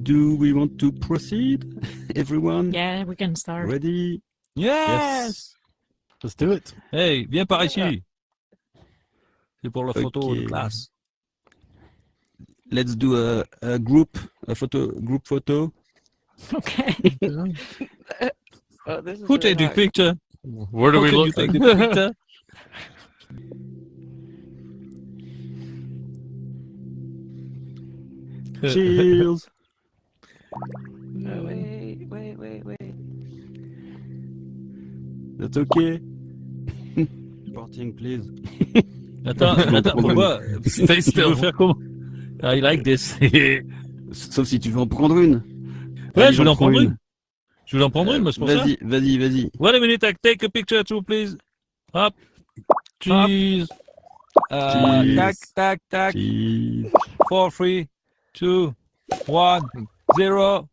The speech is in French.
Do we want to proceed? Everyone? Yeah, we can start. Ready? Yes. Let's do it. Hey, viens par ici. C'est pour la photo de Ok. classe. Let's do a group photo. Okay. Oh, this is Who really take the hard. picture? Where do How we can you look? take the picture? Cheers. Oh, wait. That's okay. Reporting, please. Attends, pourquoi? Stay Tu still. veux faire comment? I like this. Sauf si tu veux en prendre une. Ouais, Allez, je voulais j'en en prends prendre une. Je voulais en prendre une, mais c'est pour ça. Vas-y. Wait a minute, I take a picture too, please. Hop. Cheese. Tac, tac, tac. Cheers. 4, 3, 2, 1, 0.